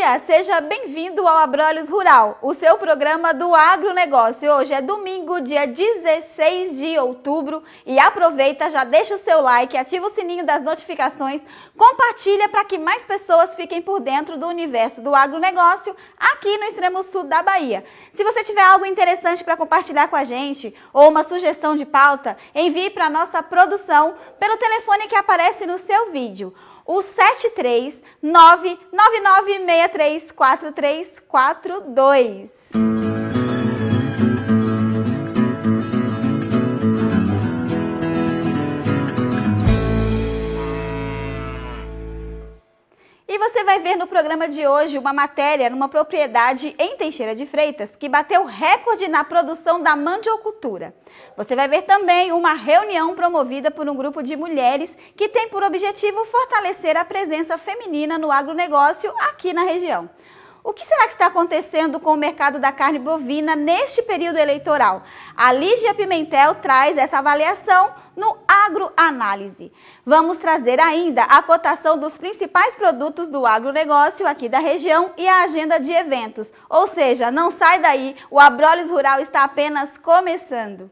dia, seja bem-vindo ao Abrolhos Rural, o seu programa do agronegócio. Hoje é domingo, dia 16 de outubro e aproveita, já deixa o seu like, ativa o sininho das notificações, compartilha para que mais pessoas fiquem por dentro do universo do agronegócio aqui no extremo sul da Bahia. Se você tiver algo interessante para compartilhar com a gente ou uma sugestão de pauta, envie para a nossa produção pelo telefone que aparece no seu vídeo. O 73999634342. E você vai ver no programa de hoje uma matéria numa propriedade em Teixeira de Freitas que bateu recorde na produção da mandiocultura. Você vai ver também uma reunião promovida por um grupo de mulheres que tem por objetivo fortalecer a presença feminina no agronegócio aqui na região. O que será que está acontecendo com o mercado da carne bovina neste período eleitoral? A Lígia Pimentel traz essa avaliação no Agroanálise. Vamos trazer ainda a cotação dos principais produtos do agronegócio aqui da região e a agenda de eventos. Ou seja, não sai daí, o Abrolhos Rural está apenas começando.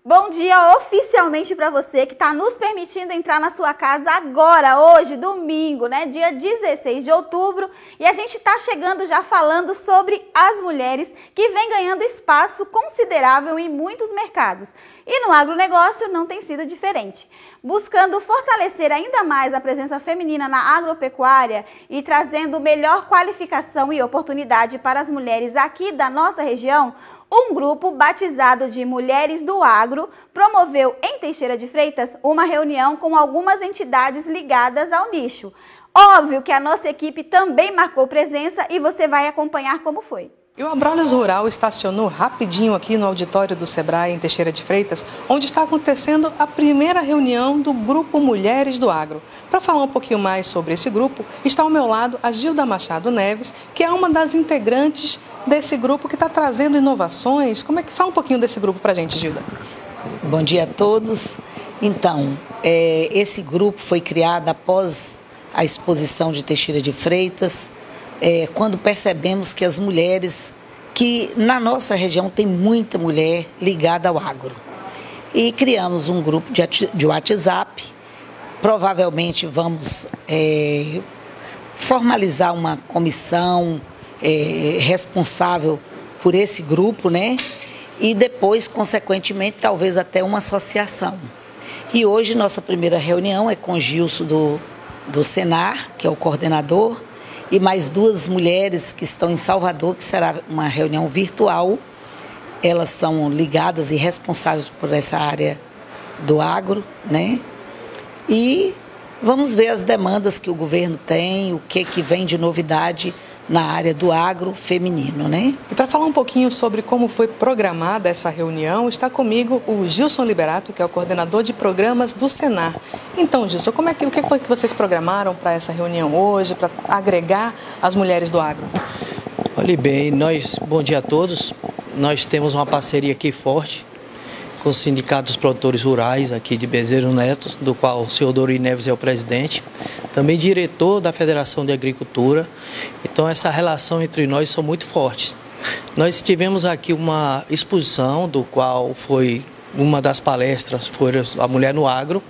Bom dia oficialmente para você que está nos permitindo entrar na sua casa agora, hoje, domingo, né? Dia 16 de outubro. E a gente está chegando já falando sobre as mulheres que vêm ganhando espaço considerável em muitos mercados. E no agronegócio não tem sido diferente. Buscando fortalecer ainda mais a presença feminina na agropecuária e trazendo melhor qualificação e oportunidade para as mulheres aqui da nossa região, um grupo batizado de Mulheres do Agro promoveu em Teixeira de Freitas uma reunião com algumas entidades ligadas ao nicho. Óbvio que a nossa equipe também marcou presença e você vai acompanhar como foi. E o Abrolhos Rural estacionou rapidinho aqui no auditório do Sebrae, em Teixeira de Freitas, onde está acontecendo a primeira reunião do Grupo Mulheres do Agro. Para falar um pouquinho mais sobre esse grupo, está ao meu lado a Gilda Machado Neves, que é uma das integrantes desse grupo que está trazendo inovações. Como é que fala um pouquinho desse grupo para a gente, Gilda? Bom dia a todos. Então, esse grupo foi criado após a exposição de Teixeira de Freitas, quando percebemos que as mulheres, que na nossa região tem muita mulher ligada ao agro. E criamos um grupo de WhatsApp, provavelmente vamos formalizar uma comissão responsável por esse grupo, né? E depois, consequentemente, talvez até uma associação. E hoje nossa primeira reunião é com o Gilson do Senar, que é o coordenador, e mais duas mulheres que estão em Salvador, que será uma reunião virtual. Elas são ligadas e responsáveis por essa área do agro, né? E vamos ver as demandas que o governo tem, o que vem de novidade na área do agro feminino, né? E para falar um pouquinho sobre como foi programada essa reunião, está comigo o Gilson Liberato, que é o coordenador de programas do Senar. Então, Gilson, o que foi que vocês programaram para essa reunião hoje, para agregar as mulheres do agro? Olhe bem, bom dia a todos. Nós temos uma parceria aqui forte com o Sindicato dos Produtores Rurais aqui de Bezerro Neto, do qual o senhor Dori Neves é o presidente, também diretor da Federação de Agricultura. Então essa relação entre nós são muito fortes. Nós tivemos aqui uma exposição, do qual foi uma das palestras, foi a Mulher no Agro.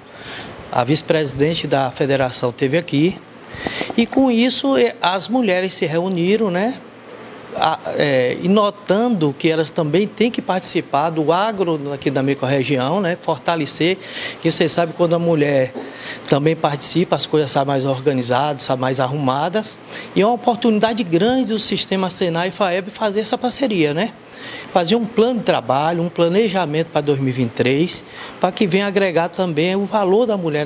A vice-presidente da federação esteve aqui e com isso as mulheres se reuniram, né? E notando que elas também têm que participar do agro aqui da microrregião, né? Fortalecer, que vocês sabem, quando a mulher também participa, as coisas saem mais organizadas, saem mais arrumadas, e é uma oportunidade grande do sistema Senar e FAEB fazer essa parceria, né? Fazer um plano de trabalho, um planejamento para 2023, para que venha agregar também o valor da mulher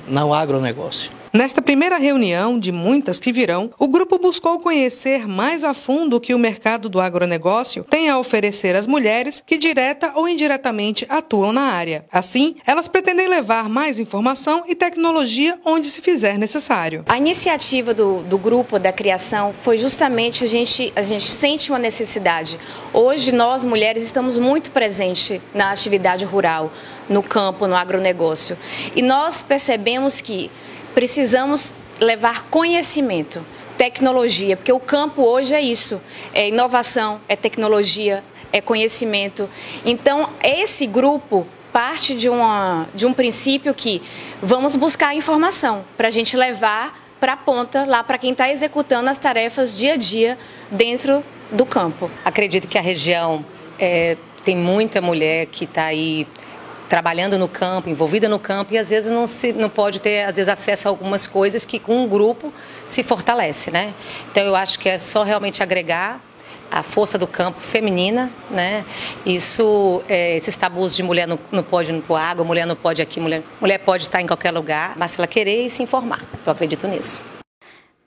no agronegócio. Nesta primeira reunião, de muitas que virão, o grupo buscou conhecer mais a fundo o que o mercado do agronegócio tem a oferecer às mulheres que direta ou indiretamente atuam na área. Assim, elas pretendem levar mais informação e tecnologia onde se fizer necessário. A iniciativa do grupo da criação foi justamente a gente sente uma necessidade. Hoje nós mulheres estamos muito presentes na atividade rural, no campo, no agronegócio. E nós percebemos que precisamos levar conhecimento, tecnologia, porque o campo hoje é isso, é inovação, é tecnologia, é conhecimento. Então, esse grupo parte de um princípio que vamos buscar informação para a gente levar para a ponta, lá para quem está executando as tarefas dia a dia dentro do campo. Acredito que a região tem muita mulher que está aí trabalhando no campo, envolvida no campo, e às vezes não pode ter acesso a algumas coisas que com um grupo se fortalece, né? Então eu acho que é só realmente agregar a força do campo feminina, né? Esses tabus de mulher não pode ir para o água, mulher não pode aqui, mulher pode estar em qualquer lugar, mas se ela querer e se informar, eu acredito nisso.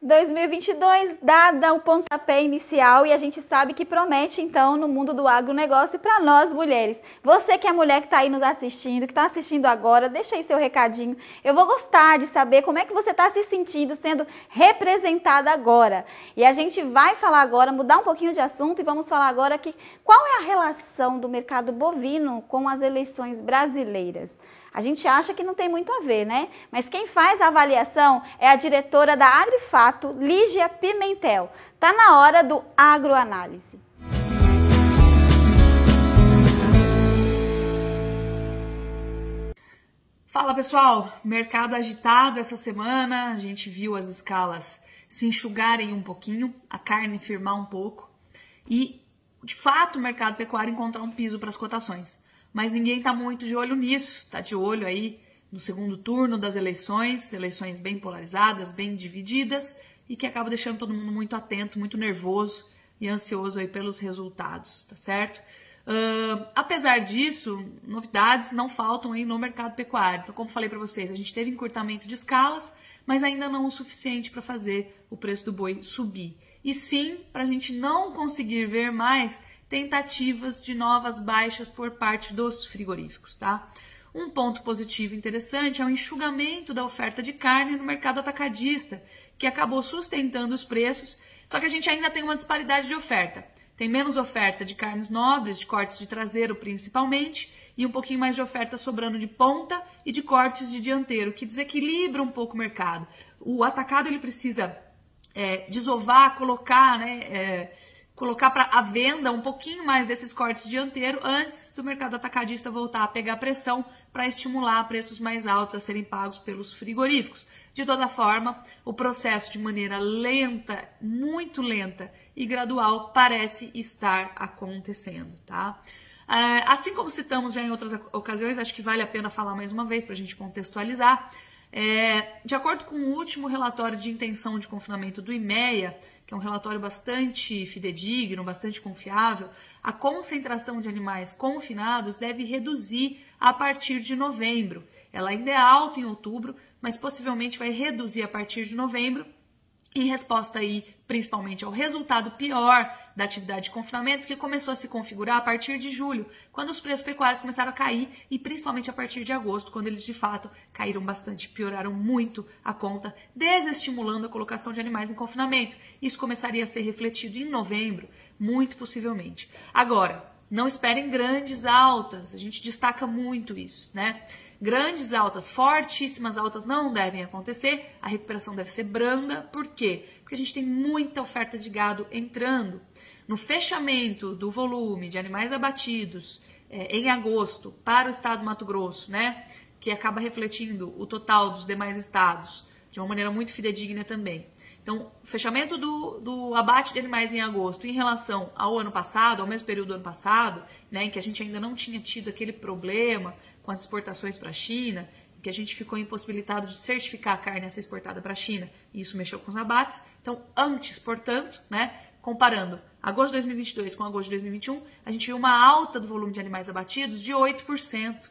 2022, dada o pontapé inicial, e a gente sabe que promete, então, no mundo do agronegócio para nós mulheres. Você que é mulher que está aí nos assistindo, que está assistindo agora, deixa aí seu recadinho. Eu vou gostar de saber como é que você está se sentindo sendo representada agora. E a gente vai falar agora, mudar um pouquinho de assunto, e vamos falar agora qual é a relação do mercado bovino com as eleições brasileiras. A gente acha que não tem muito a ver, né? Mas quem faz a avaliação é a diretora da Agrifato, Lígia Pimentel. Tá na hora do Agroanálise. Fala pessoal, mercado agitado essa semana, a gente viu as escalas se enxugarem um pouquinho, a carne firmar um pouco e, de fato, o mercado pecuário encontrar um piso para as cotações. Mas ninguém está muito de olho nisso, está de olho aí no segundo turno das eleições bem polarizadas, bem divididas e que acaba deixando todo mundo muito atento, muito nervoso e ansioso aí pelos resultados, tá certo? Apesar disso, novidades não faltam aí no mercado pecuário. Então, como falei para vocês, a gente teve encurtamento de escalas, mas ainda não o suficiente para fazer o preço do boi subir. E sim, para a gente não conseguir ver mais tentativas de novas baixas por parte dos frigoríficos, tá? Um ponto positivo interessante é o enxugamento da oferta de carne no mercado atacadista, que acabou sustentando os preços, só que a gente ainda tem uma disparidade de oferta. Tem menos oferta de carnes nobres, de cortes de traseiro principalmente, e um pouquinho mais de oferta sobrando de ponta e de cortes de dianteiro, que desequilibra um pouco o mercado. O atacado ele precisa desovar, colocar, colocar para a venda um pouquinho mais desses cortes dianteiro antes do mercado atacadista voltar a pegar pressão para estimular preços mais altos a serem pagos pelos frigoríficos. De toda forma, o processo de maneira lenta, muito lenta e gradual parece estar acontecendo, tá? Assim como citamos já em outras ocasiões, acho que vale a pena falar mais uma vez para a gente contextualizar. De acordo com o último relatório de intenção de confinamento do IMEA, que é um relatório bastante fidedigno, bastante confiável, a concentração de animais confinados deve reduzir a partir de novembro. Ela ainda é alta em outubro, mas possivelmente vai reduzir a partir de novembro, em resposta aí, principalmente ao resultado pior da atividade de confinamento, que começou a se configurar a partir de julho, quando os preços pecuários começaram a cair, e principalmente a partir de agosto, quando eles de fato caíram bastante, pioraram muito a conta, desestimulando a colocação de animais em confinamento. Isso começaria a ser refletido em novembro, muito possivelmente. Agora, não esperem grandes altas, a gente destaca muito isso, né? Grandes altas, fortíssimas altas não devem acontecer, a recuperação deve ser branda. Por quê? Porque a gente tem muita oferta de gado entrando. No fechamento do volume de animais abatidos em agosto para o estado do Mato Grosso, né, que acaba refletindo o total dos demais estados de uma maneira muito fidedigna também. Então, o fechamento do abate de animais em agosto em relação ao ano passado, ao mesmo período do ano passado, né, em que a gente ainda não tinha tido aquele problema com as exportações para a China, que a gente ficou impossibilitado de certificar a carne a ser exportada para a China, e isso mexeu com os abates. Então, antes, portanto, né, comparando agosto de 2022 com agosto de 2021, a gente viu uma alta do volume de animais abatidos de 8%.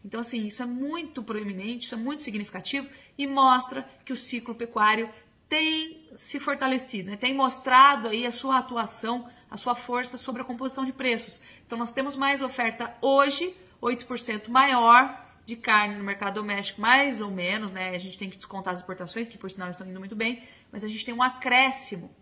Então, assim, isso é muito proeminente, isso é muito significativo e mostra que o ciclo pecuário tem se fortalecido, né? Tem mostrado aí a sua atuação, a sua força sobre a composição de preços. Então, nós temos mais oferta hoje, 8% maior de carne no mercado doméstico, mais ou menos, né? A gente tem que descontar as exportações, que por sinal estão indo muito bem, mas a gente tem um acréscimo,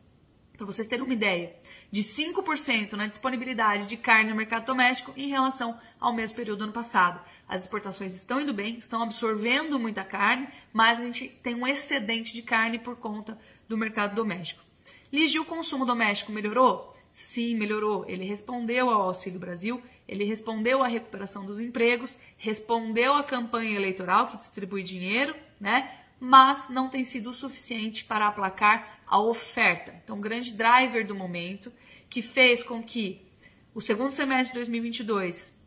para vocês terem uma ideia, de 5% na disponibilidade de carne no mercado doméstico em relação ao mesmo período do ano passado. As exportações estão indo bem, estão absorvendo muita carne, mas a gente tem um excedente de carne por conta do mercado doméstico. Lígia, o consumo doméstico melhorou? Sim, melhorou. Ele respondeu ao Auxílio Brasil, ele respondeu à recuperação dos empregos, respondeu à campanha eleitoral que distribui dinheiro, né? Mas não tem sido o suficiente para aplacar a oferta. Então, um grande driver do momento, que fez com que o segundo semestre de 2022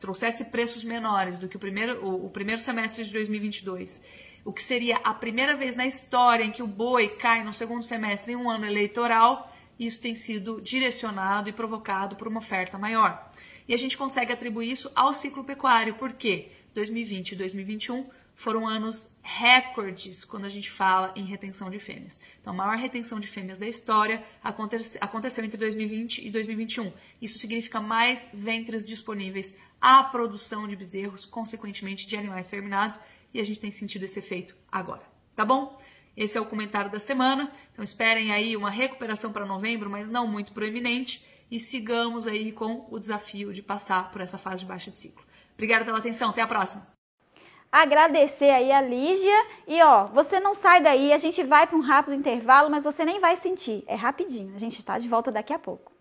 trouxesse preços menores do que o primeiro semestre de 2022, o que seria a primeira vez na história em que o boi cai no segundo semestre em um ano eleitoral. Isso tem sido direcionado e provocado por uma oferta maior. E a gente consegue atribuir isso ao ciclo pecuário, porque 2020 e 2021 foram anos recordes quando a gente fala em retenção de fêmeas. Então, a maior retenção de fêmeas da história aconteceu entre 2020 e 2021. Isso significa mais ventres disponíveis à produção de bezerros, consequentemente de animais terminados, e a gente tem sentido esse efeito agora, tá bom? Esse é o comentário da semana, então esperem aí uma recuperação para novembro, mas não muito proeminente, e sigamos aí com o desafio de passar por essa fase de baixa de ciclo. Obrigada pela atenção, até a próxima! Agradecer aí a Lígia e você não sai daí, a gente vai para um rápido intervalo, mas você nem vai sentir, é rapidinho, a gente está de volta daqui a pouco.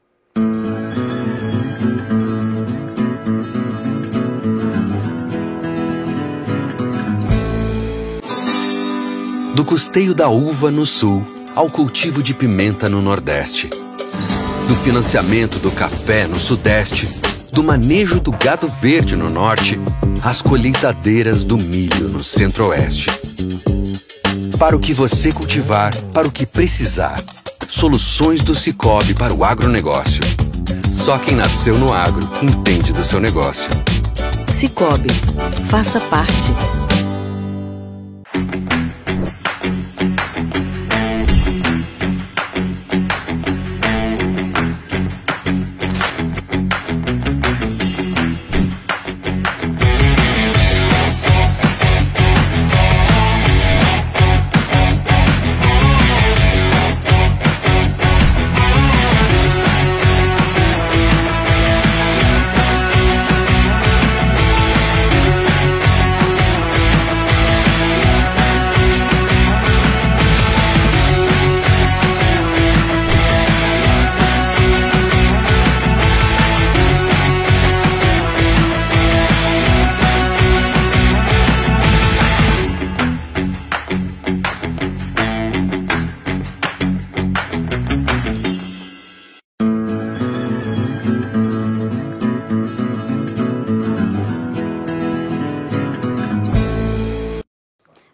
Do custeio da uva no sul ao cultivo de pimenta no nordeste, do financiamento do café no sudeste, do manejo do gado verde no norte, às colheitadeiras do milho no centro-oeste. Para o que você cultivar, para o que precisar, soluções do Sicoob para o agronegócio. Só quem nasceu no agro entende do seu negócio. Sicoob, faça parte.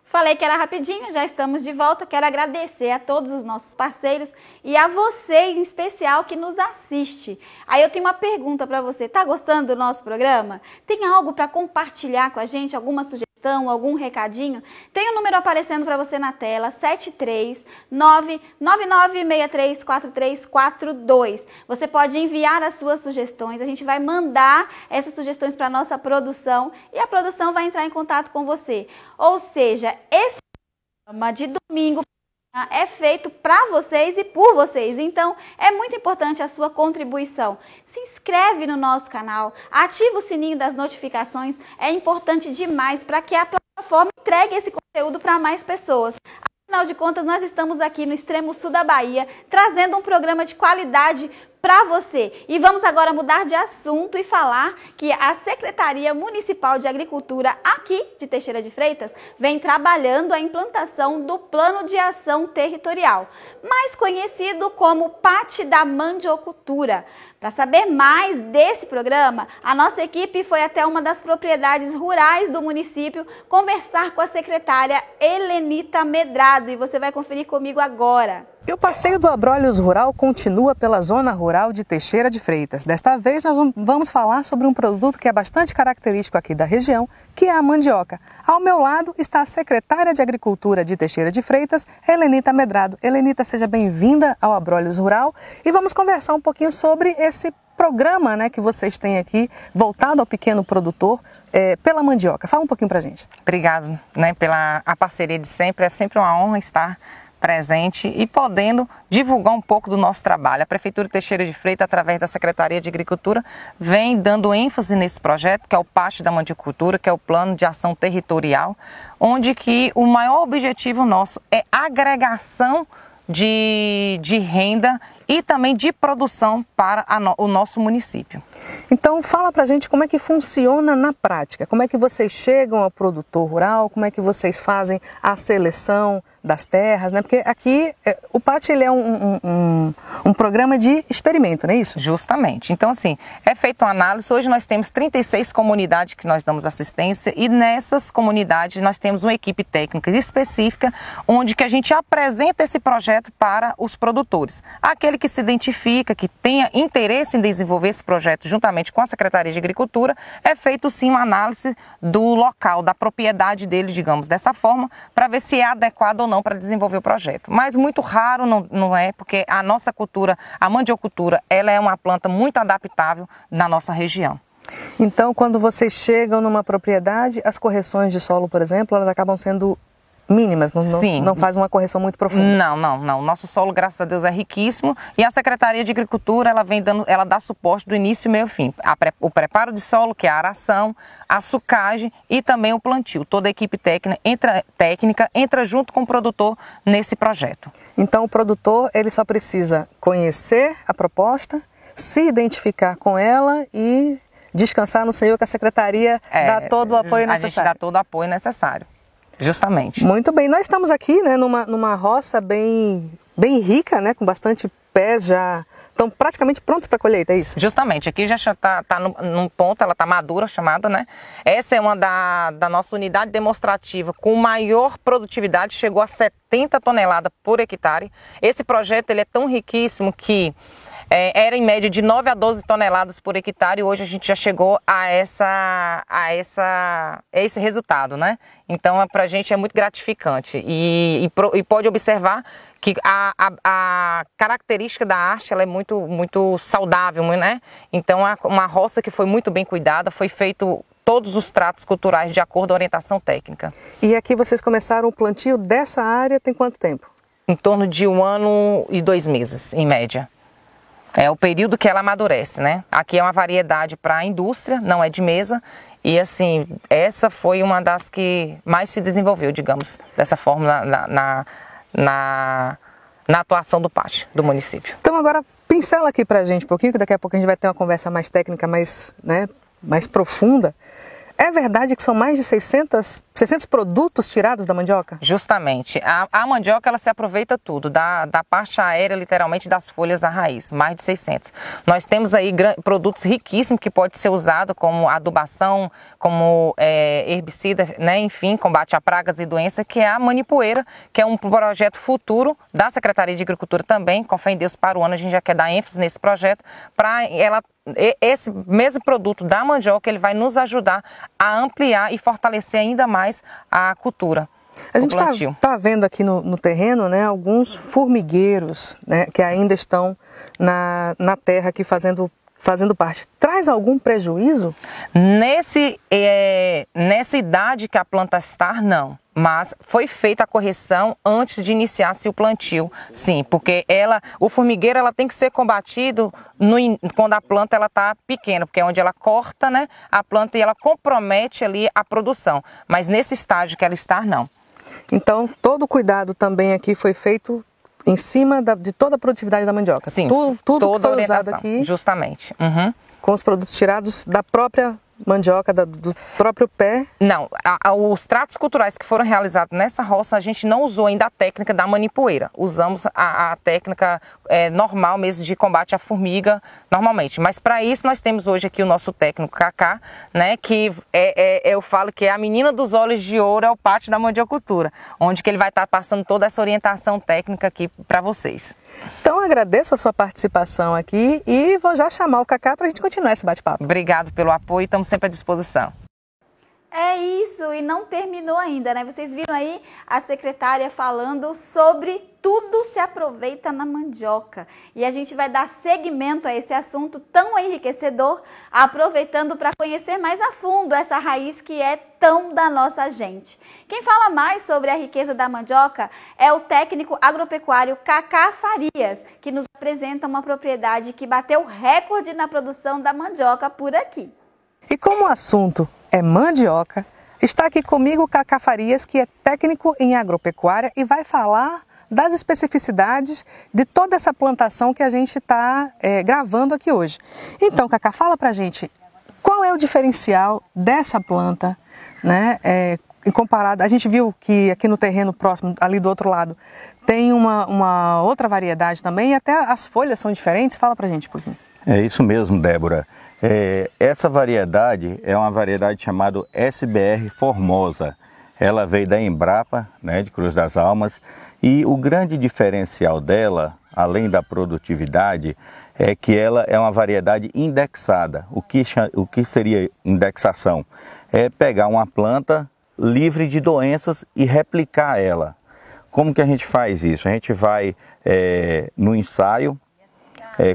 Falei que era rapidinho, já estamos de volta. Quero agradecer a todos os nossos parceiros e a você em especial que nos assiste. Aí eu tenho uma pergunta para você. Tá gostando do nosso programa? Tem algo para compartilhar com a gente? Alguma sugestão, algum recadinho? Tem o número aparecendo para você na tela, 73999634342. Você pode enviar as suas sugestões, a gente vai mandar essas sugestões para a nossa produção e a produção vai entrar em contato com você. Ou seja, esse programa de domingo é feito para vocês e por vocês, então é muito importante a sua contribuição. Se inscreve no nosso canal, ativa o sininho das notificações, é importante demais para que a plataforma entregue esse conteúdo para mais pessoas. Afinal de contas, nós estamos aqui no extremo sul da Bahia, trazendo um programa de qualidade para você. E vamos agora mudar de assunto e falar que a Secretaria Municipal de Agricultura aqui de Teixeira de Freitas vem trabalhando a implantação do Plano de Ação Territorial, mais conhecido como PAT da Mandiocultura. Para saber mais desse programa, a nossa equipe foi até uma das propriedades rurais do município conversar com a secretária Helenita Medrado e você vai conferir comigo agora. E o passeio do Abrolhos Rural continua pela zona rural de Teixeira de Freitas. Desta vez nós vamos falar sobre um produto que é bastante característico aqui da região, que é a mandioca. Ao meu lado está a secretária de Agricultura de Teixeira de Freitas, Helenita Medrado. Helenita, seja bem-vinda ao Abrolhos Rural e vamos conversar um pouquinho sobre esse programa, né, que vocês têm aqui, voltado ao pequeno produtor, pela mandioca. Fala um pouquinho pra gente. Obrigado, né, pela a parceria de sempre. É sempre uma honra estar presente e podendo divulgar um pouco do nosso trabalho. A Prefeitura de Teixeira de Freitas, através da Secretaria de Agricultura, vem dando ênfase nesse projeto, que é o Pátio da Mandiocultura, que é o Plano de Ação Territorial, onde que o maior objetivo nosso é agregação de renda e também de produção para o nosso município. Então fala pra gente como é que funciona na prática, como é que vocês chegam ao produtor rural, como é que vocês fazem a seleção das terras, né? Porque aqui o PAT ele é um programa de experimento, não é isso? Justamente. Então assim, é feita uma análise, hoje nós temos 36 comunidades que nós damos assistência e nessas comunidades nós temos uma equipe técnica específica onde que a gente apresenta esse projeto para os produtores. Aquele que se identifica, que tenha interesse em desenvolver esse projeto juntamente com a Secretaria de Agricultura, é feito sim uma análise do local, da propriedade dele, digamos dessa forma, para ver se é adequado ou não para desenvolver o projeto. Mas muito raro não é, porque a nossa cultura, a mandiocultura, ela é uma planta muito adaptável na nossa região. Então, quando vocês chegam numa propriedade, as correções de solo, por exemplo, elas acabam sendo mínimas, não faz uma correção muito profunda. Não. Nosso solo, graças a Deus, é riquíssimo e a Secretaria de Agricultura, ela dá suporte do início, meio e fim. O preparo de solo, que é a aração, a sucagem e também o plantio. Toda a equipe técnica entra junto com o produtor nesse projeto. Então o produtor, ele só precisa conhecer a proposta, se identificar com ela e descansar no Senhor que a Secretaria dá todo o apoio necessário. A gente dá todo o apoio necessário. Justamente. Muito bem, nós estamos aqui, né, numa roça bem rica, né, com bastante pés já, estão praticamente prontos para colheita, é isso? Justamente, aqui já está num ponto, ela está madura, chamada, né? Essa é uma da nossa unidade demonstrativa com maior produtividade, chegou a 70 toneladas por hectare. Esse projeto ele é tão riquíssimo que era em média de 9 a 12 toneladas por hectare e hoje a gente já chegou a esse resultado, né? Então, para a gente é muito gratificante e pode observar que a característica da haste ela é muito saudável, né? Então, uma roça que foi muito bem cuidada, foi feito todos os tratos culturais de acordo com a orientação técnica. E aqui vocês começaram o plantio dessa área tem quanto tempo? Em torno de 1 ano e 2 meses, em média. É o período que ela amadurece, né? Aqui é uma variedade para a indústria, não é de mesa. E assim, essa foi uma das que mais se desenvolveu, digamos, dessa forma na atuação do pátio do município. Então agora pincela aqui pra gente um pouquinho, que daqui a pouco a gente vai ter uma conversa mais técnica, mais profunda. É verdade que são mais de 600 produtos tirados da mandioca? Justamente. A mandioca ela se aproveita tudo, da parte aérea, literalmente, das folhas da raiz, mais de 600. Nós temos aí produtos riquíssimos que pode ser usado como adubação, como herbicida, né? Enfim, combate a pragas e doenças, que é a manipoeira, que é um projeto futuro da Secretaria de Agricultura também. Com fé em Deus, para o ano a gente já quer dar ênfase nesse projeto, para esse mesmo produto da mandioca, ele vai nos ajudar a ampliar e fortalecer ainda mais a cultura. A gente está vendo aqui no terreno, né, alguns formigueiros, né, que ainda estão na terra aqui fazendo parte. Traz algum prejuízo? Nessa idade que a planta está, não. Mas foi feita a correção antes de iniciar-se o plantio, sim, porque o formigueiro ela tem que ser combatido quando a planta está pequena, porque é onde ela corta, né, a planta e ela compromete ali a produção, mas nesse estágio que ela está, não. Então, todo o cuidado também aqui foi feito em cima de toda a produtividade da mandioca? Sim, tudo que foi usado aqui, justamente. Com os produtos tirados da própria mandioca, do próprio pé? Não, os tratos culturais que foram realizados nessa roça, a gente não usou ainda a técnica da manipoeira. Usamos a técnica normal mesmo de combate à formiga normalmente. Mas para isso nós temos hoje aqui o nosso técnico Cacá, né, que eu falo que é a menina dos olhos de ouro, é o pátio da mandiocultura, onde que ele vai estar passando toda essa orientação técnica aqui para vocês. Então agradeço a sua participação aqui e vou já chamar o Cacá para a gente continuar esse bate-papo. Obrigado pelo apoio, estamos sempre à disposição. É isso, e não terminou ainda, né? Vocês viram aí a secretária falando sobre tudo se aproveita na mandioca. E a gente vai dar seguimento a esse assunto tão enriquecedor, aproveitando para conhecer mais a fundo essa raiz que é tão da nossa gente. Quem fala mais sobre a riqueza da mandioca é o técnico agropecuário Cacá Farias, que nos apresenta uma propriedade que bateu recorde na produção da mandioca por aqui. E como o assunto é mandioca, está aqui comigo o Cacá Farias, que é técnico em agropecuária e vai falar das especificidades de toda essa plantação que a gente está gravando aqui hoje. Então, Cacá, fala pra gente qual é o diferencial dessa planta, né? Comparado, a gente viu que aqui no terreno próximo, ali do outro lado, tem uma outra variedade também e até as folhas são diferentes. Fala pra gente um pouquinho. É isso mesmo, Débora. Essa variedade é uma variedade chamada SBR Formosa. Ela veio da Embrapa, né, de Cruz das Almas, e o grande diferencial dela, além da produtividade, é que ela é uma variedade indexada. O que seria indexação? É pegar uma planta livre de doenças e replicar ela. Como que a gente faz isso? A gente vai no ensaio,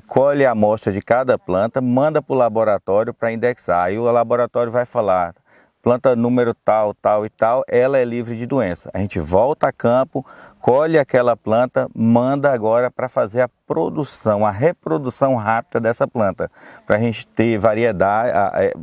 colhe a amostra de cada planta, manda para o laboratório para indexar. Aí o laboratório vai falar, planta número tal, tal e tal, ela é livre de doença. A gente volta a campo, colhe aquela planta, manda agora para fazer a produção, a reprodução rápida dessa planta, para a gente ter variedade,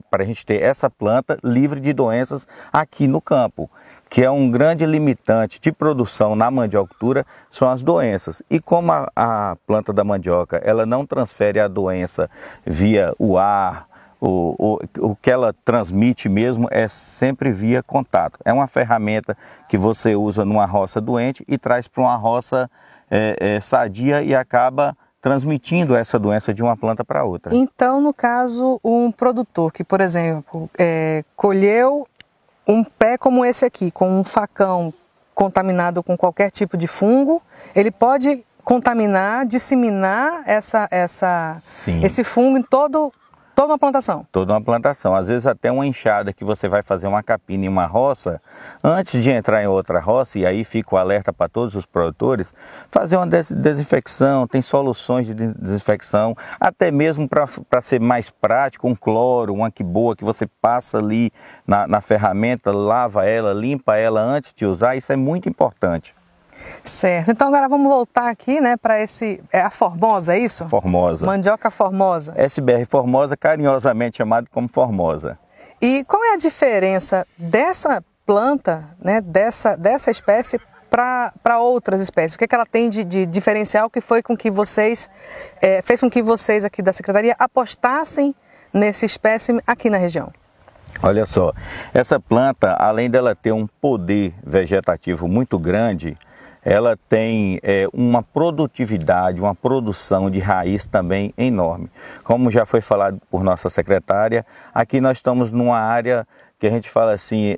para a gente ter essa planta livre de doenças aqui no campo, que é um grande limitante de produção na mandiocultura, são as doenças. E como a planta da mandioca, ela não transfere a doença via o ar, o que ela transmite mesmo é sempre via contato. É uma ferramenta que você usa numa roça doente e traz para uma roça sadia e acaba transmitindo essa doença de uma planta para outra. Então, no caso, um produtor que, por exemplo, colheu um pé como esse aqui, com um facão contaminado com qualquer tipo de fungo, ele pode contaminar, disseminar esse fungo em toda uma plantação? Toda uma plantação. Às vezes até uma enxada que você vai fazer uma capina em uma roça, antes de entrar em outra roça, e aí fica o alerta para todos os produtores, fazer uma desinfecção, tem soluções de desinfecção, até mesmo para ser mais prático, um cloro, uma quiboa que você passa ali na ferramenta, lava ela, limpa ela antes de usar, isso é muito importante. Certo, então agora vamos voltar aqui, né, para a Formosa, é isso? Formosa. Mandioca Formosa. SBR Formosa, carinhosamente chamado como Formosa. E qual é a diferença dessa planta, né, dessa espécie para outras espécies? O que ela tem de diferencial que foi com que vocês, fez com que vocês aqui da Secretaria apostassem nesse espécime aqui na região? Olha só, essa planta, além dela ter um poder vegetativo muito grande, ela tem uma produtividade, uma produção de raiz também enorme. Como já foi falado por nossa secretária, aqui nós estamos numa área que a gente fala assim,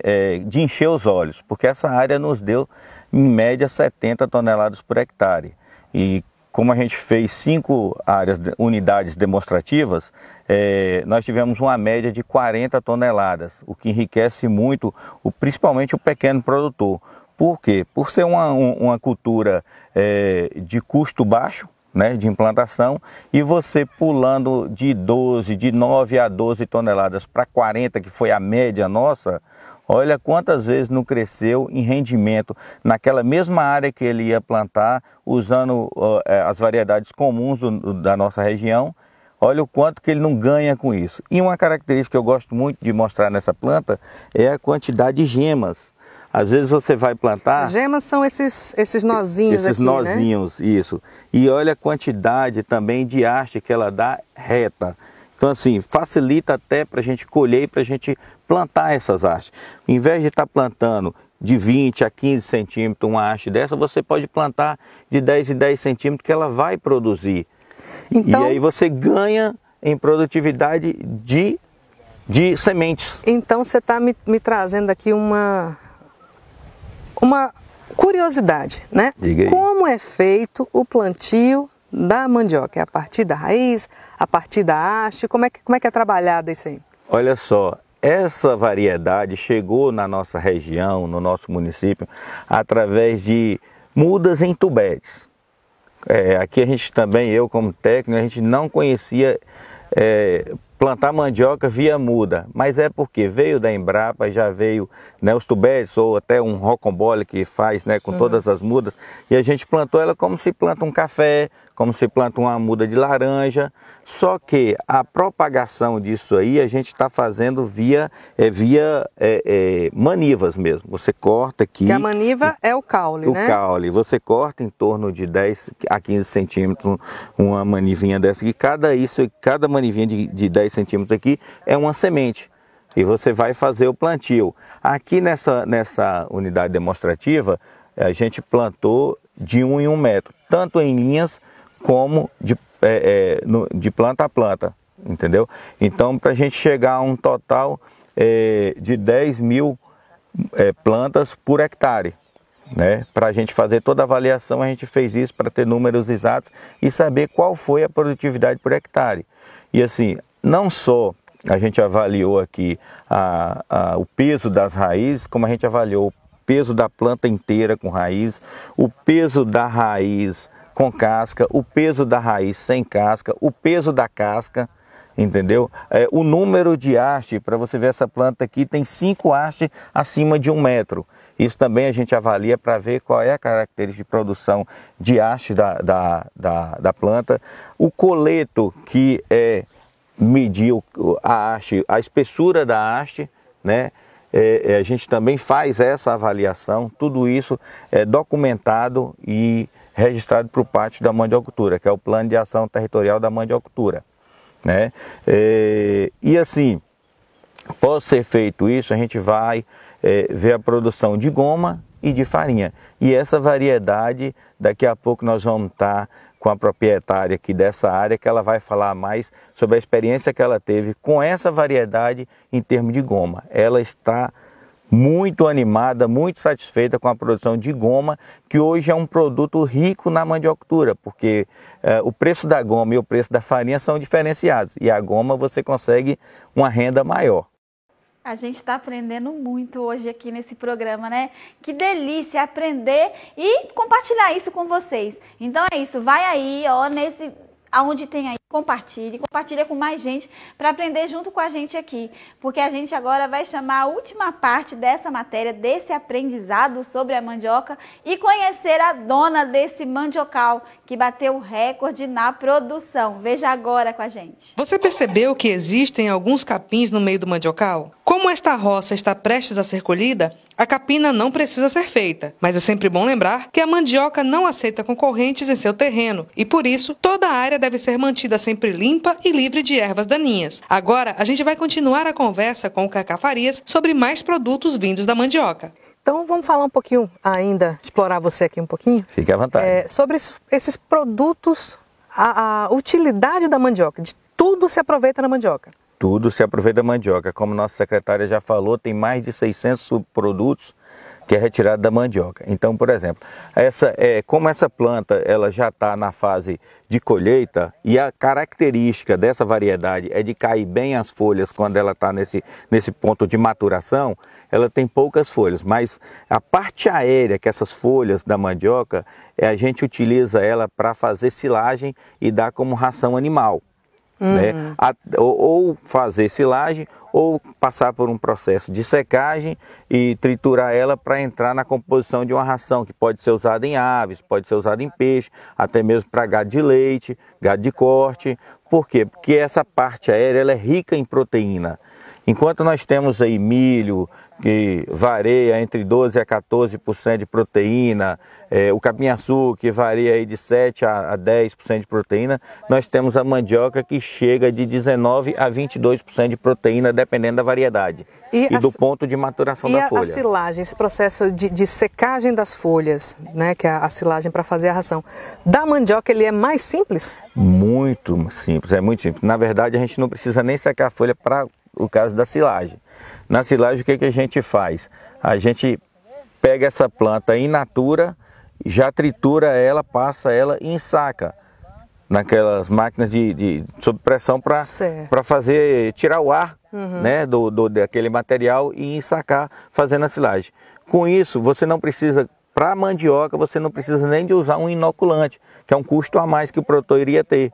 de encher os olhos, porque essa área nos deu, em média, 70 toneladas por hectare. E como a gente fez 5 unidades demonstrativas, nós tivemos uma média de 40 toneladas, o que enriquece muito, principalmente o pequeno produtor. Por quê? Por ser uma cultura de custo baixo, né, de implantação, e você pulando de 9 a 12 toneladas para 40, que foi a média nossa, olha quantas vezes não cresceu em rendimento naquela mesma área que ele ia plantar, usando as variedades comuns da nossa região. Olha o quanto que ele não ganha com isso. E uma característica que eu gosto muito de mostrar nessa planta é a quantidade de gemas. Às vezes você vai plantar... As gemas são esses nozinhos aqui, né? Esses nozinhos, isso. E olha a quantidade também de haste que ela dá reta. Então, assim, facilita até para a gente colher e para a gente plantar essas hastes. Em vez de estar plantando de 20 a 15 centímetros, uma haste dessa, você pode plantar de 10 em 10 centímetros que ela vai produzir. Então, e aí você ganha em produtividade de sementes. Então você está me trazendo aqui uma curiosidade, né? Diga aí. Como é feito o plantio da mandioca? É a partir da raiz, a partir da haste? Como é que é trabalhado isso aí? Olha só, essa variedade chegou na nossa região, no nosso município, através de mudas em tubetes. Aqui a gente também, eu como técnico, a gente não conhecia plantar mandioca via muda, mas é porque veio da Embrapa, já veio, né, os tubetes ou até um rocambole que faz, né, com todas as mudas, e a gente plantou ela como se planta um café, como se planta uma muda de laranja, só que a propagação disso aí a gente está fazendo via manivas mesmo. Você corta aqui... Que a maniva é o caule, né? O caule. Você corta em torno de 10 a 15 centímetros uma manivinha dessa aqui. Cada manivinha de 10 centímetros aqui é uma semente. E você vai fazer o plantio. Aqui nessa unidade demonstrativa, a gente plantou de 1 em 1 metro, tanto em linhas como de planta a planta, entendeu? Então, para a gente chegar a um total de 10 mil plantas por hectare, né? Para a gente fazer toda a avaliação, a gente fez isso para ter números exatos e saber qual foi a produtividade por hectare. E assim, não só a gente avaliou aqui o peso das raízes, como a gente avaliou o peso da planta inteira com raiz, o peso da raiz com casca, o peso da raiz sem casca, o peso da casca, entendeu? O número de haste, para você ver essa planta aqui, tem 5 hastes acima de 1 metro. Isso também a gente avalia para ver qual é a característica de produção de haste da planta. O coleto, que é medir a haste, a espessura da haste, né? A gente também faz essa avaliação, tudo isso é documentado e registrado para o pátio da mandiocultura, que é o Plano de Ação Territorial da Mandiocultura, né? E assim, após ser feito isso, a gente vai ver a produção de goma e de farinha. E essa variedade, daqui a pouco nós vamos estar com a proprietária aqui dessa área, que ela vai falar mais sobre a experiência que ela teve com essa variedade em termos de goma. Ela está muito animada, muito satisfeita com a produção de goma, que hoje é um produto rico na mandiocultura, porque o preço da goma e o preço da farinha são diferenciados, e a goma você consegue uma renda maior. A gente está aprendendo muito hoje aqui nesse programa, né? Que delícia aprender e compartilhar isso com vocês. Então é isso, vai aí, ó, aonde tem aí, compartilha com mais gente para aprender junto com a gente aqui, porque a gente agora vai chamar a última parte dessa matéria, desse aprendizado sobre a mandioca e conhecer a dona desse mandiocal que bateu o recorde na produção. Veja agora com a gente. Você percebeu que existem alguns capins no meio do mandiocal? Como esta roça está prestes a ser colhida, a capina não precisa ser feita, mas é sempre bom lembrar que a mandioca não aceita concorrentes em seu terreno e, por isso, toda a área deve ser mantida sempre limpa e livre de ervas daninhas. Agora, a gente vai continuar a conversa com o Cacá Farias sobre mais produtos vindos da mandioca. Então, vamos falar um pouquinho ainda, explorar você aqui um pouquinho? Fique à vontade. Sobre esses produtos, a utilidade da mandioca, de tudo se aproveita na mandioca. Tudo se aproveita da mandioca. Como nossa secretária já falou, tem mais de 600 subprodutos que é retirado da mandioca. Então, por exemplo, como essa planta ela já está na fase de colheita e a característica dessa variedade é de cair bem as folhas quando ela está nesse ponto de maturação, ela tem poucas folhas, mas a parte aérea, que essas folhas da mandioca, a gente utiliza ela para fazer silagem e dar como ração animal. Né? Ou fazer silagem ou passar por um processo de secagem e triturar ela para entrar na composição de uma ração que pode ser usada em aves, pode ser usada em peixe, até mesmo para gado de leite, gado de corte. Por quê? Porque essa parte aérea ela é rica em proteína Enquanto nós temos aí milho, que varia entre 12% a 14% de proteína, o capim-açúcar, que varia aí de 7% a 10% de proteína, nós temos a mandioca, que chega de 19% a 22% de proteína, dependendo da variedade e do ponto de maturação da folha. E a silagem, esse processo de secagem das folhas, né, que é a silagem para fazer a ração, da mandioca, ele é mais simples? Muito simples, é muito simples. Na verdade, a gente não precisa nem secar a folha para o caso da silagem. Na silagem, o que a gente faz? A gente pega essa planta in natura, já tritura ela, passa ela e ensaca naquelas máquinas sob pressão para tirar o ar, né, daquele material e ensacar fazendo a silagem. Com isso, você não precisa, para a mandioca, você não precisa nem de usar um inoculante, que é um custo a mais que o produtor iria ter.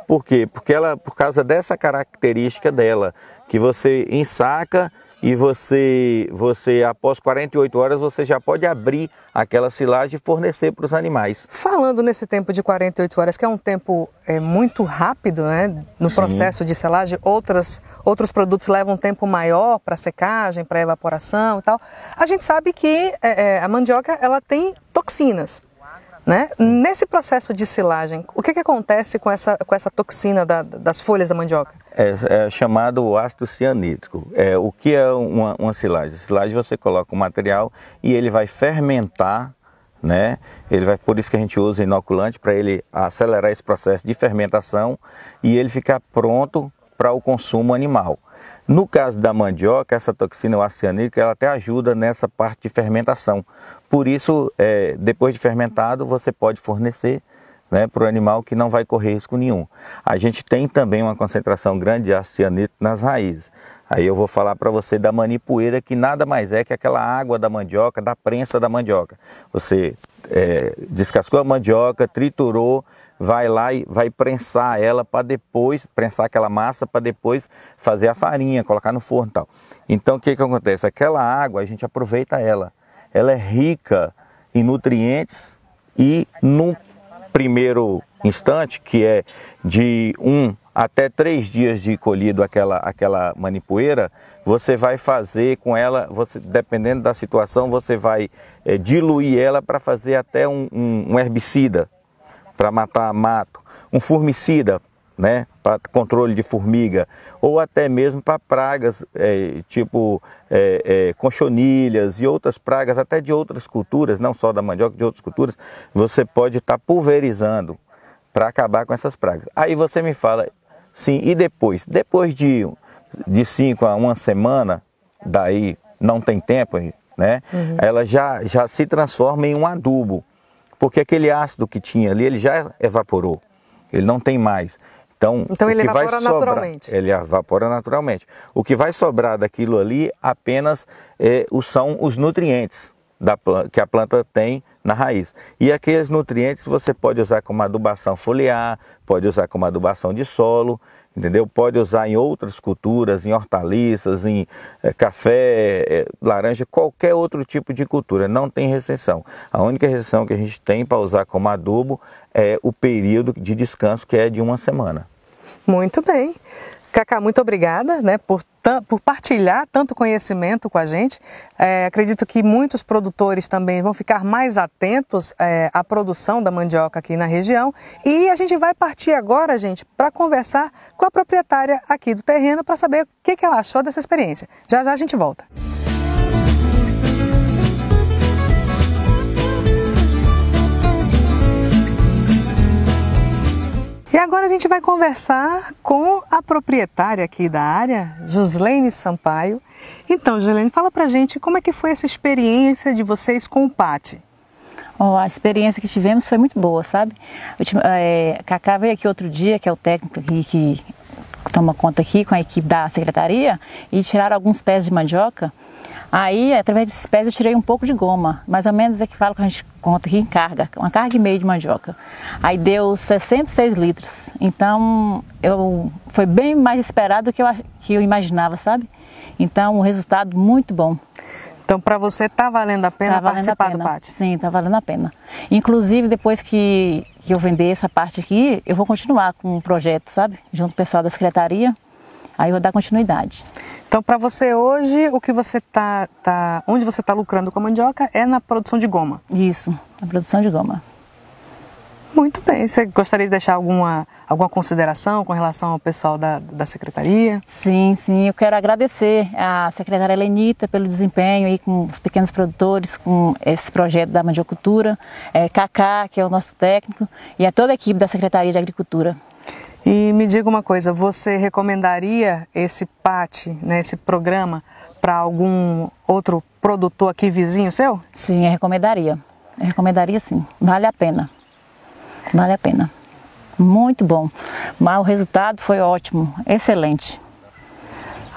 Por quê? Porque ela, por causa dessa característica dela, que você ensaca e você após 48 horas, você já pode abrir aquela silagem e fornecer para os animais. Falando nesse tempo de 48 horas, que é um tempo muito rápido, né? No processo de silagem, outros produtos levam um tempo maior para secagem, para evaporação e tal. A gente sabe que a mandioca, ela tem toxinas, né? Nesse processo de silagem, o que acontece com essa toxina das folhas da mandioca? É chamado ácido cianídrico. O que é uma silagem? Silagem, você coloca o material e ele vai fermentar, né? Por isso que a gente usa inoculante, para ele acelerar esse processo de fermentação e ele ficar pronto para o consumo animal. No caso da mandioca, essa toxina, o ácido cianídrico, ela até ajuda nessa parte de fermentação. Por isso, depois de fermentado, você pode fornecer, né, para o animal, que não vai correr risco nenhum. A gente tem também uma concentração grande de ácido cianídrico nas raízes. Aí eu vou falar para você da manipoeira, que nada mais é que aquela água da mandioca, da prensa da mandioca. Você descascou a mandioca, triturou, vai lá e vai prensar ela para depois, prensar aquela massa para depois fazer a farinha, colocar no forno e tal. Então o que acontece? Aquela água, a gente aproveita ela. Ela é rica em nutrientes e no primeiro instante, que é de 1 até 3 dias de colhido aquela manipoeira, você vai fazer com ela, dependendo da situação, você vai diluir ela para fazer até um herbicida, para matar mato, um fungicida, né, para controle de formiga, ou até mesmo para pragas tipo conchonilhas e outras pragas, até de outras culturas, não só da mandioca, de outras culturas, você pode estar pulverizando para acabar com essas pragas. Aí você me fala, sim, e depois? Depois de 5 a 1 semana, daí não tem tempo, né? Ela já se transforma em um adubo, porque aquele ácido que tinha ali, ele já evaporou, ele não tem mais. Então ele evapora naturalmente. Ele evapora naturalmente. O que vai sobrar daquilo ali apenas são os nutrientes que a planta tem na raiz. E aqueles nutrientes você pode usar como adubação foliar, pode usar como adubação de solo, entendeu? Pode usar em outras culturas, em hortaliças, em café, laranja, qualquer outro tipo de cultura. Não tem restrição. A única restrição que a gente tem para usar como adubo é o período de descanso, que é de 1 semana. Muito bem. Cacá, muito obrigada, né, por partilhar tanto conhecimento com a gente. Acredito que muitos produtores também vão ficar mais atentos à produção da mandioca aqui na região. E a gente vai partir agora, gente, para conversar com a proprietária aqui do terreno para saber o que ela achou dessa experiência. Já já a gente volta. E agora a gente vai conversar com a proprietária aqui da área, Joslene Sampaio. Então, Joslene, fala pra gente como é que foi essa experiência de vocês com o PAT. A experiência que tivemos foi muito boa, sabe? Cacá veio aqui outro dia, que é o técnico aqui que toma conta aqui com a equipe da secretaria, e tiraram alguns pés de mandioca. Aí, através desses pés, eu tirei um pouco de goma, mais ou menos equivale que a gente conta aqui em carga, uma carga e meia de mandioca. Aí deu 66 litros, então foi bem mais esperado do que eu imaginava, sabe? Então, o resultado muito bom. Então, para você, está valendo a pena participar do PAT? Sim, está valendo a pena. Inclusive, depois que eu vender essa parte aqui, eu vou continuar com o projeto, sabe? Junto com o pessoal da secretaria, aí eu vou dar continuidade. Então, para você hoje, o que você onde você está lucrando com a mandioca é na produção de goma? Isso, na produção de goma. Muito bem. Você gostaria de deixar alguma consideração com relação ao pessoal da secretaria? Sim, eu quero agradecer à secretária Helenita pelo desempenho aí com os pequenos produtores, com esse projeto da mandiocultura, Cacá, que é o nosso técnico, e a toda a equipe da Secretaria de Agricultura. E me diga uma coisa, você recomendaria esse PAT, né, esse programa, para algum outro produtor aqui vizinho seu? Sim, eu recomendaria. Eu recomendaria sim. Vale a pena. Vale a pena. Muito bom. Mas o resultado foi ótimo, excelente.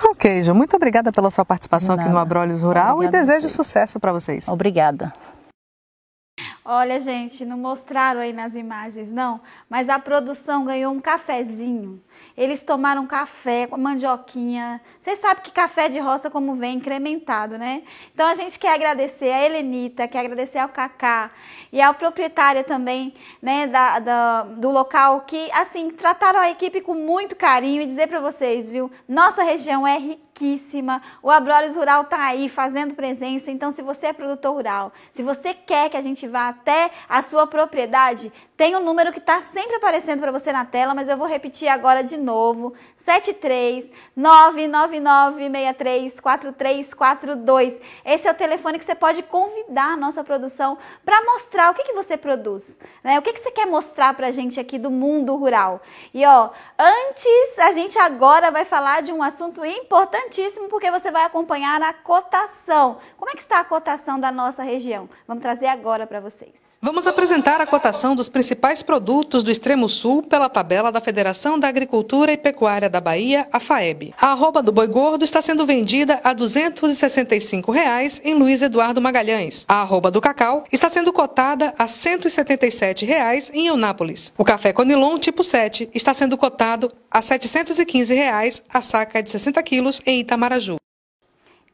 Ok, Jo, muito obrigada pela sua participação aqui no Abrolhos Rural. Obrigada, e desejo sucesso para vocês. Obrigada. Olha, gente, não mostraram aí nas imagens, não, mas a produção ganhou um cafezinho. Eles tomaram café com mandioquinha. Vocês sabem que café de roça como vem incrementado, né? Então a gente quer agradecer a Helenita, quer agradecer ao Cacá e à proprietária também, né, do local que, assim, trataram a equipe com muito carinho e dizer para vocês, viu? Nossa região é riquíssima, o Abrolhos Rural tá aí fazendo presença, então se você é produtor rural, se você quer que a gente vá até a sua propriedade, tem um número que está sempre aparecendo para você na tela, mas eu vou repetir agora de novo, 73999634342. Esse é o telefone que você pode convidar a nossa produção para mostrar o que você produz, né? O que você quer mostrar para a gente aqui do mundo rural. E ó, antes, a gente agora vai falar de um assunto importantíssimo, porque você vai acompanhar a cotação. Como é que está a cotação da nossa região? Vamos trazer agora para vocês. Vamos apresentar a cotação dos principais produtos do Extremo Sul pela tabela da Federação da Agricultura e Pecuária da Bahia, a FAEB. A arroba do boi gordo está sendo vendida a R$ 265 em Luiz Eduardo Magalhães. A arroba do cacau está sendo cotada a R$ 177 em Eunápolis. O café Conilon tipo 7 está sendo cotado a R$ 715 a saca de 60 quilos em Itamaraju.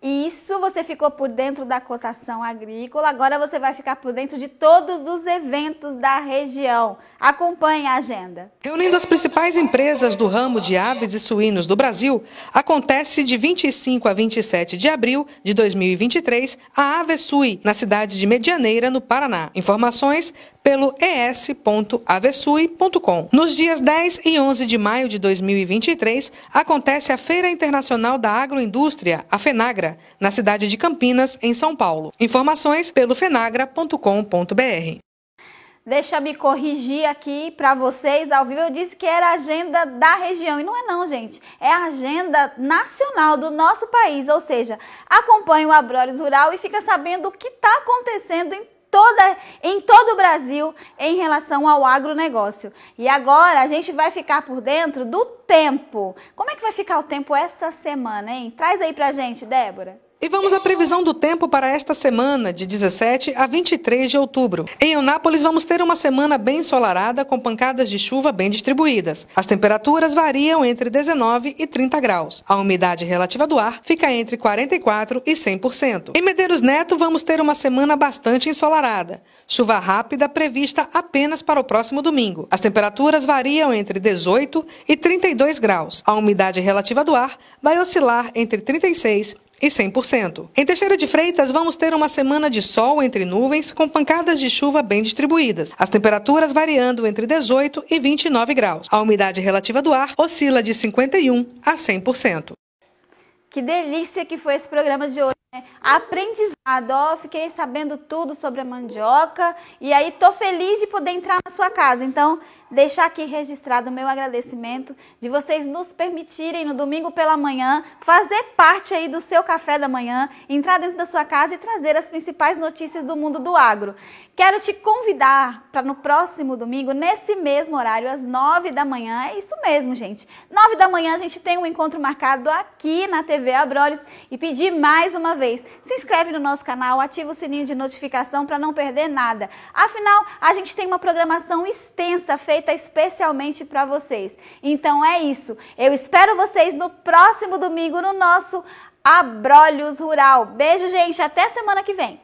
Isso, você ficou por dentro da cotação agrícola, agora você vai ficar por dentro de todos os eventos da região. Acompanhe a agenda. Reunindo as principais empresas do ramo de aves e suínos do Brasil, acontece de 25 a 27 de abril de 2023 a Avesui, na cidade de Medianeira, no Paraná. Informações pelo es.avesui.com. Nos dias 10 e 11 de maio de 2023, acontece a Feira Internacional da Agroindústria, a FENAGRA, na cidade de Campinas, em São Paulo. Informações pelo fenagra.com.br. Deixa eu me corrigir aqui para vocês ao vivo. Eu disse que era a agenda da região. E não é não, gente. É a agenda nacional do nosso país. Ou seja, acompanhe o Abrolhos Rural e fica sabendo o que está acontecendo em todo o Brasil em relação ao agronegócio. E agora a gente vai ficar por dentro do tempo. Como é que vai ficar o tempo essa semana, hein? Traz aí pra gente, Débora. E vamos à previsão do tempo para esta semana, de 17 a 23 de outubro. Em Eunápolis, vamos ter uma semana bem ensolarada, com pancadas de chuva bem distribuídas. As temperaturas variam entre 19 e 30 graus. A umidade relativa do ar fica entre 44% e 100%. Em Medeiros Neto, vamos ter uma semana bastante ensolarada. Chuva rápida prevista apenas para o próximo domingo. As temperaturas variam entre 18 e 32 graus. A umidade relativa do ar vai oscilar entre 36% e 100%. Em Teixeira de Freitas, vamos ter uma semana de sol entre nuvens, com pancadas de chuva bem distribuídas. As temperaturas variando entre 18 e 29 graus. A umidade relativa do ar oscila de 51% a 100%. Que delícia que foi esse programa de hoje, né? Aprendizado, ó, fiquei sabendo tudo sobre a mandioca e aí tô feliz de poder entrar na sua casa. Então, deixar aqui registrado o meu agradecimento de vocês nos permitirem no domingo pela manhã fazer parte aí do seu café da manhã, entrar dentro da sua casa e trazer as principais notícias do mundo do agro. Quero te convidar para no próximo domingo, nesse mesmo horário, às 9 da manhã, é isso mesmo, gente. 9 da manhã a gente tem um encontro marcado aqui na TV Abrolhos e pedir mais uma vez, se inscreve no nosso canal, ativa o sininho de notificação para não perder nada. Afinal, a gente tem uma programação extensa feita especialmente para vocês. Então é isso. Eu espero vocês no próximo domingo no nosso Abrolhos Rural. Beijo, gente. Até semana que vem.